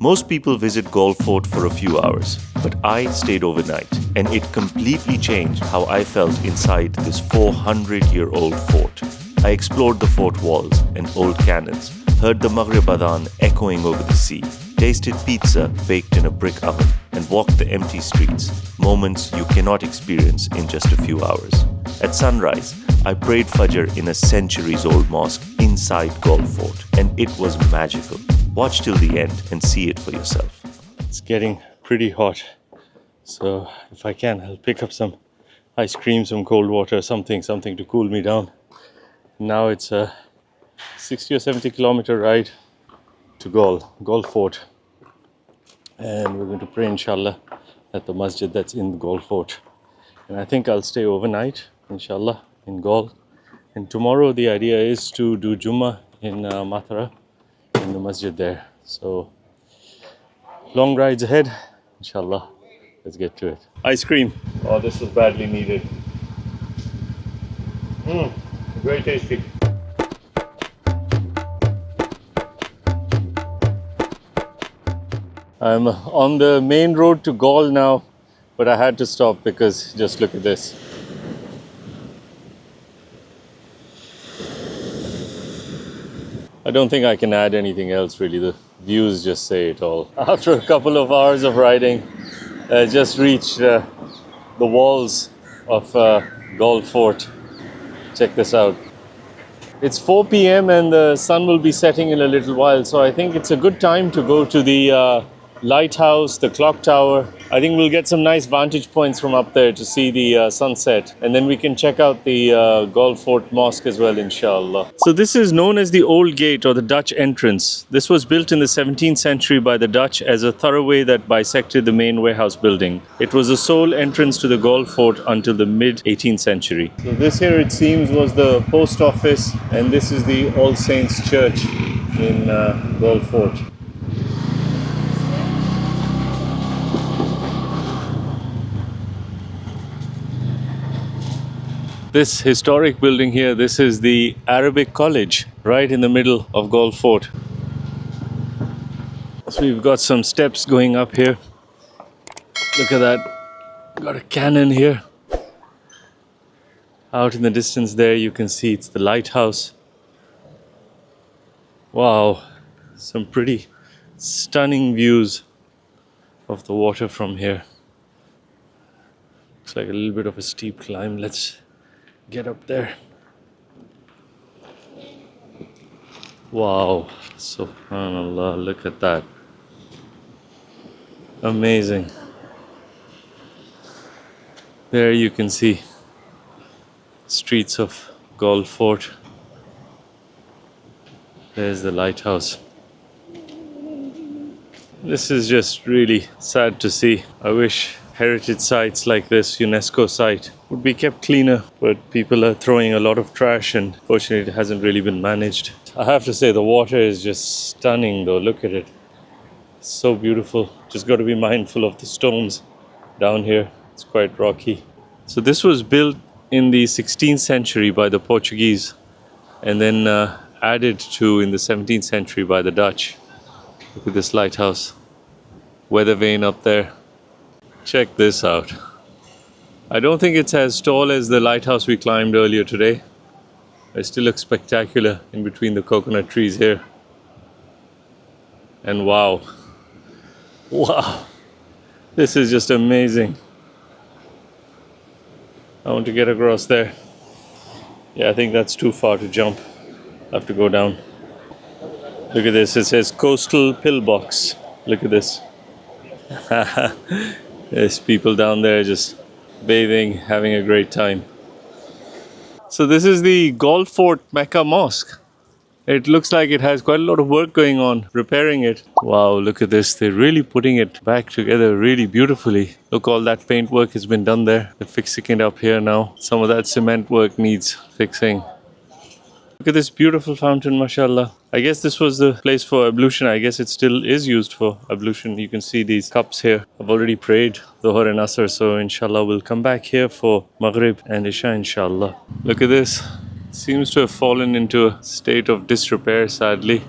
Most people visit Galle Fort for a few hours, but I stayed overnight, and it completely changed how I felt inside this 400-year-old fort. I explored the fort walls and old cannons, heard the Maghrib Adhan echoing over the sea, tasted pizza baked in a brick oven, and walked the empty streets, moments you cannot experience in just a few hours. At sunrise, I prayed Fajr in a centuries-old mosque inside Galle Fort, and it was magical. Watch till the end and see it for yourself. It's getting pretty hot, so if I can, I'll pick up some ice cream, some cold water, something to cool me down. Now it's a 60 or 70 kilometer ride to Galle Fort, and we're going to pray inshallah at the masjid that's in Galle Fort. And I think I'll stay overnight inshallah in Galle, and tomorrow the idea is to do Jummah in Mathara, in the masjid there. So long rides ahead inshallah. Let's get to it. Ice cream. Oh, this is badly needed. Very tasty. I'm on the main road to Galle now, but I had to stop because just look at this. I don't think I can add anything else really. The views just say it all. After a couple of hours of riding, I just reached the walls of Galle Fort. Check this out. It's 4 p.m. and the sun will be setting in a little while, so I think it's a good time to go to the lighthouse, the clock tower. I think we'll get some nice vantage points from up there to see the sunset, and then we can check out the Galle Fort Mosque as well, inshallah. So this is known as the Old Gate, or the Dutch entrance. This was built in the 17th century by the Dutch as a thoroughway that bisected the main warehouse building. It was the sole entrance to the Galle Fort until the mid-18th century. So this here, it seems, was the post office, and this is the All Saints Church in Galle Fort. This historic building here, this is the Arabic College, right in the middle of Galle Fort. So we've got some steps going up here. Look at that. Got a cannon here. Out in the distance there, you can see it's the lighthouse. Wow, some pretty stunning views of the water from here. Looks like a little bit of a steep climb. Let's get up there. Wow, subhanallah, look at that. Amazing. There you can see streets of Galle Fort. There's the lighthouse. This is just really sad to see. I wish heritage sites like this, UNESCO site, would be kept cleaner, but people are throwing a lot of trash, and fortunately it hasn't really been managed. I have to say the water is just stunning though. Look at it. It's so beautiful. Just got to be mindful of the stones down here. It's quite rocky. So this was built in the 16th century by the Portuguese, and then added to in the 17th century by the Dutch. Look at this lighthouse. Weather vane up there. Check this out. I don't think it's as tall as the lighthouse we climbed earlier today. It still looks spectacular in between the coconut trees here. And wow. Wow. This is just amazing. I want to get across there. Yeah, I think that's too far to jump. I have to go down. Look at this. It says Coastal Pillbox. Look at this. There's people down there just bathing, having a great time. So this is the Galle Fort Mecca Mosque. It looks like it has quite a lot of work going on, repairing it. Wow, look at this. They're really putting it back together really beautifully. Look, all that paint work has been done there. They're fixing it up here now. Some of that cement work needs fixing. Look at this beautiful fountain, mashallah. I guess this was the place for ablution. I guess it still is used for ablution. You can see these cups here. I've already prayed Dhuhr and Asr, so inshallah we'll come back here for Maghrib and Isha, inshallah. Look at this. Seems to have fallen into a state of disrepair, sadly.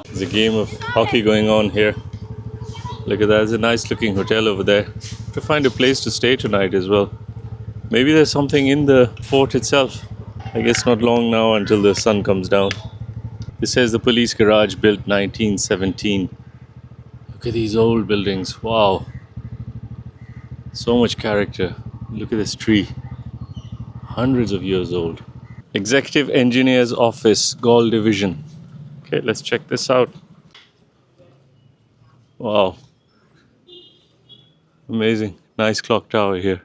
There's a game of hockey going on here. Look at that, there's a nice looking hotel over there. To find a place to stay tonight as well. Maybe there's something in the fort itself. I guess not long now until the sun comes down. This says the police garage built 1917. Look at these old buildings. Wow. So much character. Look at this tree. Hundreds of years old. Executive Engineer's Office, Gaul Division. Okay, let's check this out. Wow. Amazing. Nice clock tower here.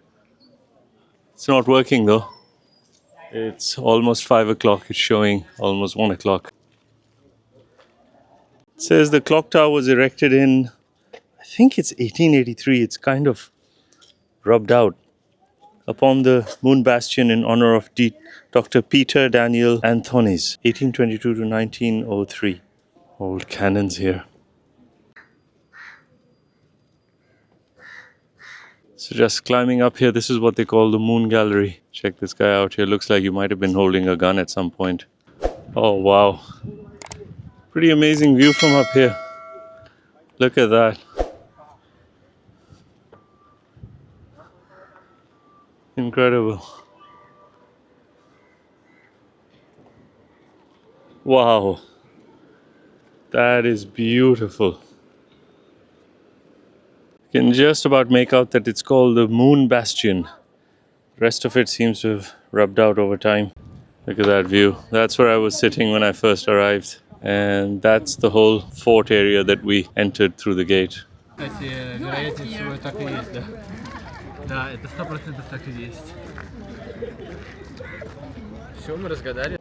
It's not working though. It's almost 5 o'clock. It's showing almost 1 o'clock. It says the clock tower was erected in, I think it's 1883. It's kind of rubbed out. Upon the moon bastion in honor of Dr. Peter Daniel Anthony's, 1822 to 1903. Old cannons here. So just climbing up here, this is what they call the moon gallery. Check this guy out here. Looks like you might have been holding a gun at some point. Oh wow. Pretty amazing view from up here. Look at that. Incredible. Wow. That is beautiful. You can just about make out that it's called the Moon Bastion. The rest of it seems to have rubbed out over time. Look at that view. That's where I was sitting when I first arrived. And that's the whole fort area that we entered through the gate.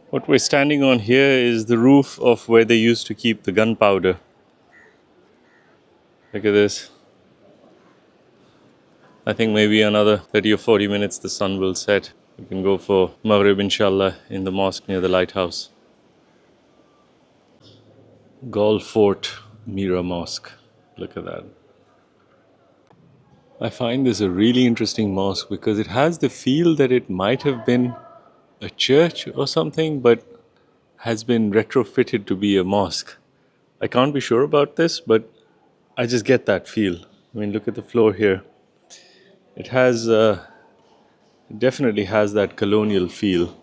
What we're standing on here is the roof of where they used to keep the gunpowder. Look at this. I think maybe another 30 or 40 minutes the sun will set. We can go for Maghrib inshallah in the mosque near the lighthouse. Gaul Fort Mira Mosque. Look at that. I find this a really interesting mosque because it has the feel that it might have been a church or something, but has been retrofitted to be a mosque. I can't be sure about this, but I just get that feel. I mean, look at the floor here. It has, it definitely has that colonial feel.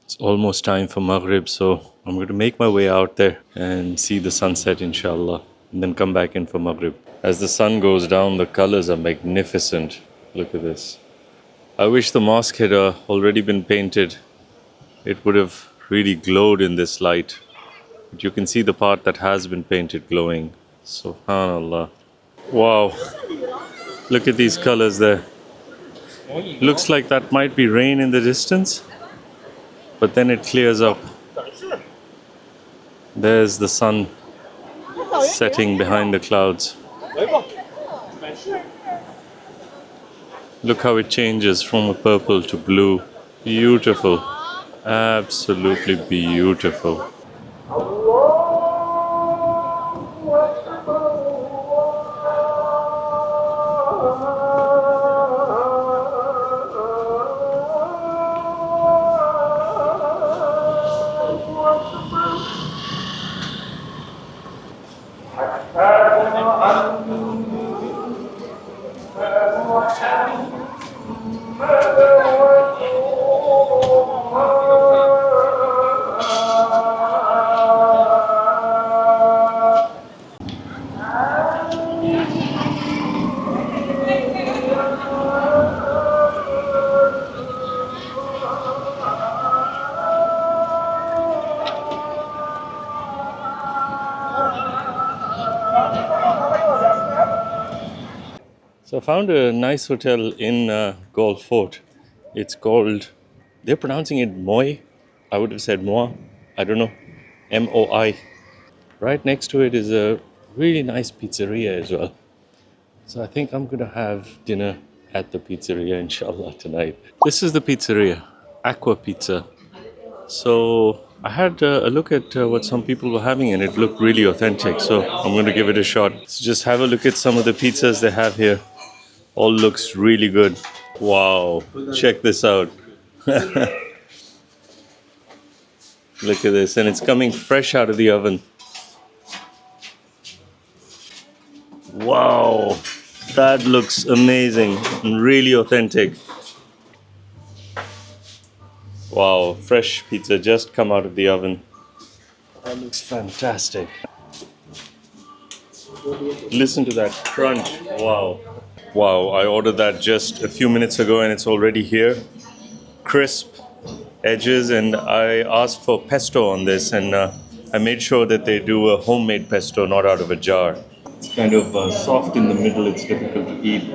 It's almost time for Maghrib, so I'm going to make my way out there and see the sunset, inshallah, and then come back in for Maghrib. As the sun goes down, the colors are magnificent. Look at this. I wish the mosque had already been painted. It would have really glowed in this light. But you can see the part that has been painted glowing. Subhanallah. Wow. Look at these colors there. Looks like that might be rain in the distance, but then it clears up. There's the sun setting behind the clouds. Look how it changes from a purple to blue. Beautiful. Absolutely beautiful. So I found a nice hotel in Gaul Fort. It's called, they're pronouncing it Moi. I would have said Moi. I don't know. MOI. Right next to it is a really nice pizzeria as well. So I think I'm going to have dinner at the pizzeria, inshallah, tonight. This is the pizzeria, Aqua Pizza. So I had a look at what some people were having and it looked really authentic. So I'm going to give it a shot. So just have a look at some of the pizzas they have here. All looks really good. Wow, check this out. Look at this, and it's coming fresh out of the oven. Wow, that looks amazing and really authentic. Wow, fresh pizza just come out of the oven. That looks fantastic. Listen to that crunch. Wow. Wow, I ordered that just a few minutes ago and it's already here. Crisp edges, and I asked for pesto on this, and I made sure that they do a homemade pesto, not out of a jar. It's kind of soft in the middle, it's difficult to eat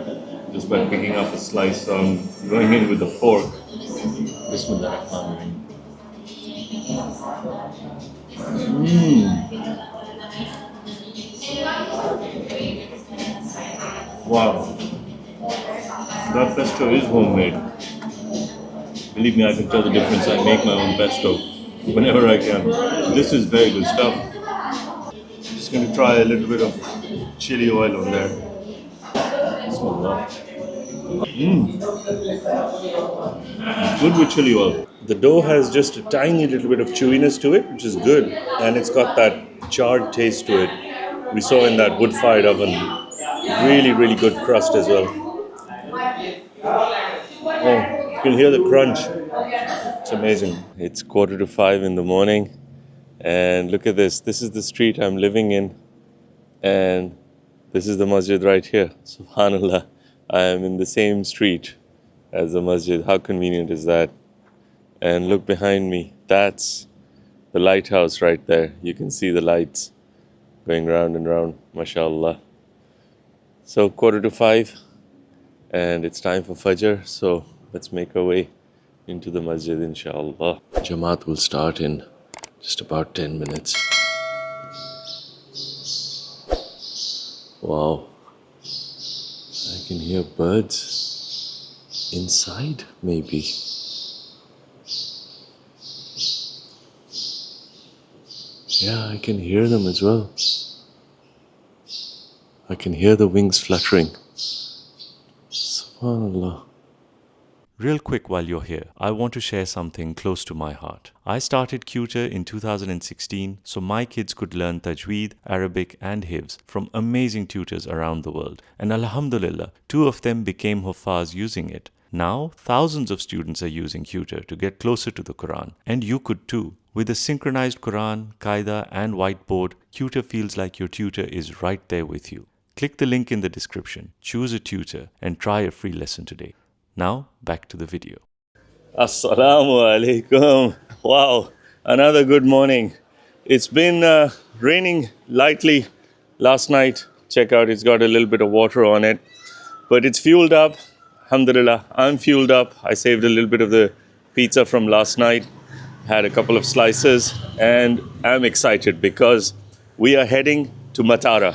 just by picking up a slice. So I'm going in with a fork. Bismillahirrahmanirrahim. Wow, that pesto is homemade. Believe me, I can tell the difference. I make my own pesto whenever I can. This is very good stuff. Just going to try a little bit of chili oil on there. Bismillah. Good with chili oil. The dough has just a tiny little bit of chewiness to it, which is good, and it's got that charred taste to it. We saw in that wood-fired oven. Really, really good crust as well. Oh, you can hear the crunch. It's amazing. It's 4:45 in the morning, and look at this. This is the street I'm living in, and this is the masjid right here. Subhanallah, I am in the same street as the masjid. How convenient is that? And look behind me. That's the lighthouse right there. You can see the lights going round and round. MashaAllah. So 4:45, and it's time for Fajr. So let's make our way into the masjid, inshallah. Jamaat will start in just about 10 minutes. Wow. I can hear birds inside, maybe. Yeah, I can hear them as well. I can hear the wings fluttering. SubhanAllah. Real quick while you're here, I want to share something close to my heart. I started Tutor in 2016 so my kids could learn Tajweed, Arabic and Hifz from amazing tutors around the world. And Alhamdulillah, 2 of them became Huffaz using it. Now, thousands of students are using Tutor to get closer to the Quran. And you could too. With a synchronized Quran, Qaida and whiteboard, Tutor feels like your tutor is right there with you. Click the link in the description, choose a tutor and try a free lesson today. Now, back to the video. Assalamu alaikum. Wow, another good morning. It's been raining lightly last night. Check out, it's got a little bit of water on it. But it's fueled up. Alhamdulillah, I'm fueled up. I saved a little bit of the pizza from last night. Had a couple of slices. And I'm excited because we are heading to Matara.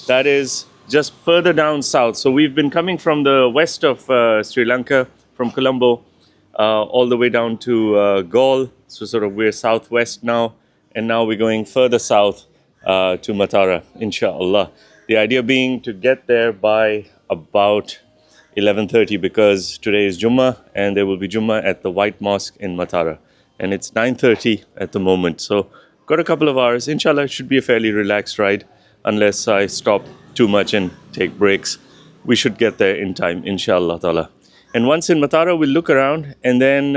That is just further down south. So we've been coming from the west of Sri Lanka, from Colombo, all the way down to Galle. So sort of we're southwest now, and now we're going further south to Matara, inshallah. The idea being to get there by about 11:30 because today is Jummah and there will be Jummah at the White Mosque in Matara. And it's 9:30 at the moment. So got a couple of hours. Inshallah, it should be a fairly relaxed ride unless I stop too much and take breaks. We should get there in time, inshallah ta'ala. And once in Matara, we'll look around, and then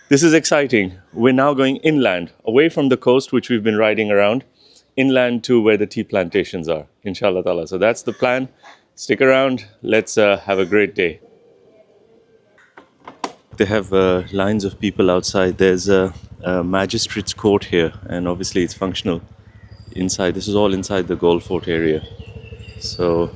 this is exciting. We're now going inland, away from the coast, which we've been riding around, inland to where the tea plantations are, inshallah ta'ala. So that's the plan. Stick around. Let's have a great day. They have lines of people outside. There's a magistrate's court here, and obviously it's functional inside. This is all inside the Galle Fort area. So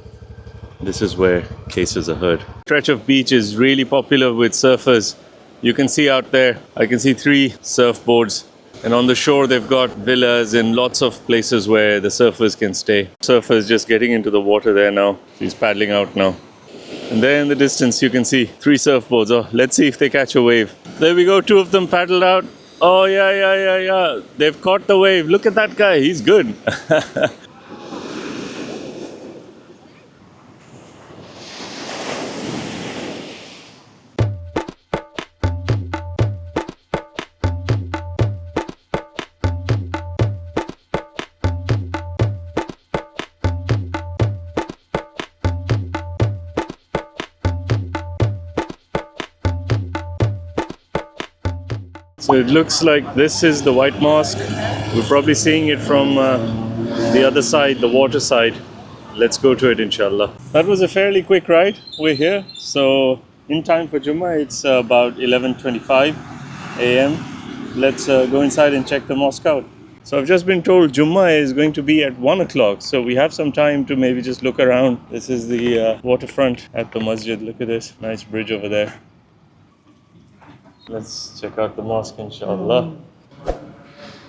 this is where cases are heard. Stretch of beach is really popular with surfers. You can see out there, I can see 3 surfboards. And on the shore, they've got villas and lots of places where the surfers can stay. Surfers just getting into the water there now. He's paddling out now. And there in the distance, you can see 3 surfboards. Oh, let's see if they catch a wave. There we go, 2 of them paddled out. Oh, yeah. They've caught the wave. Look at that guy. He's good. So it looks like this is the White Mosque. We're probably seeing it from the other side, the water side. Let's go to it, inshallah. That was a fairly quick ride. We're here. So in time for Jummah, it's about 11:25 a.m. Let's go inside and check the mosque out. So I've just been told Jummah is going to be at 1 o'clock. So we have some time to maybe just look around. This is the waterfront at the masjid. Look at this nice bridge over there. Let's check out the mosque, inshallah.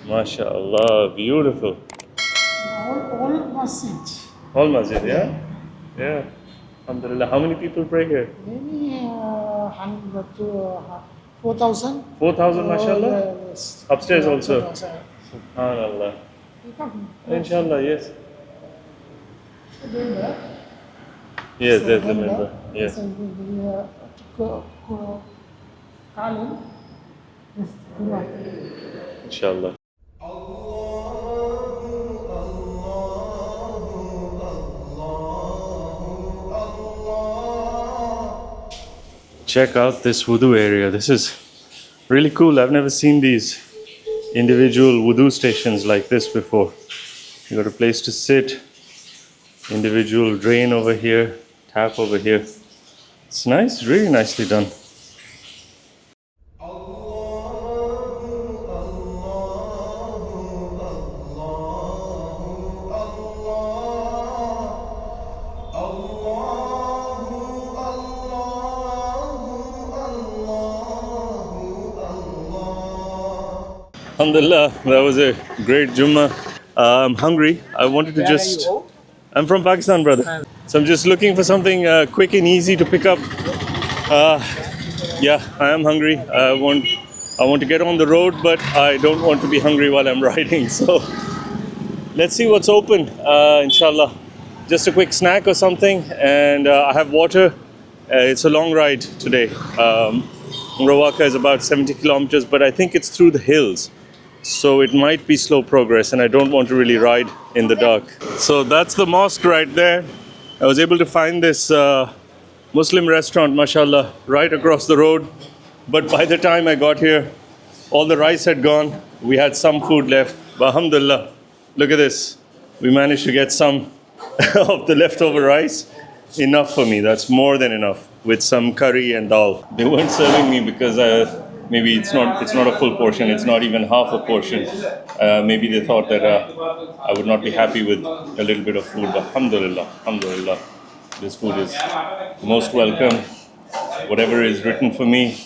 MashaAllah, beautiful. All masjid. All masjid, yeah? Yeah. Alhamdulillah. How many people pray here? Maybe 100 to 4,000. 4,000, mashallah? Yes. Upstairs also? 4,000. Subhanallah. You come. Inshallah, yes. Remember? Yes, there's the member. Yes. So Colin. Yes. Inshallah. Check out this wudu area. This is really cool. I've never seen these individual wudu stations like this before. You got a place to sit, individual drain over here, tap over here. It's nice, really nicely done. Alhamdulillah, that was a great Jummah. I'm hungry. I wanted to just... I'm from Pakistan, brother. So I'm just looking for something quick and easy to pick up. Yeah, I am hungry. I want to get on the road, but I don't want to be hungry while I'm riding. So let's see what's open, inshallah. Just a quick snack or something, and I have water. It's a long ride today. Rawaka is about 70 kilometers, but I think it's through the hills. So it might be slow progress, and I don't want to really ride in the dark. So that's the mosque right there. I was able to find this Muslim restaurant, mashallah, right across the road. But by the time I got here, all the rice had gone. We had some food left. But alhamdulillah, look at this. We managed to get some of the leftover rice. Enough for me. That's more than enough, with some curry and dal. They weren't serving me because maybe it's not a full portion. It's not even half a portion. Maybe they thought that I would not be happy with a little bit of food. But alhamdulillah, alhamdulillah, this food is most welcome. Whatever is written for me,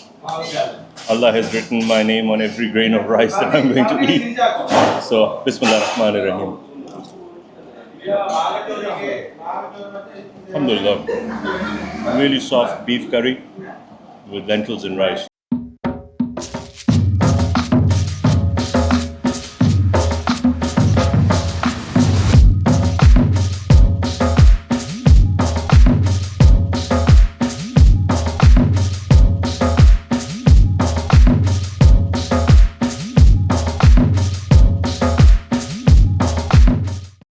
Allah has written my name on every grain of rice that I'm going to eat. So, Bismillah ar-Rahman ar-Rahim. Alhamdulillah. Really soft beef curry with lentils and rice.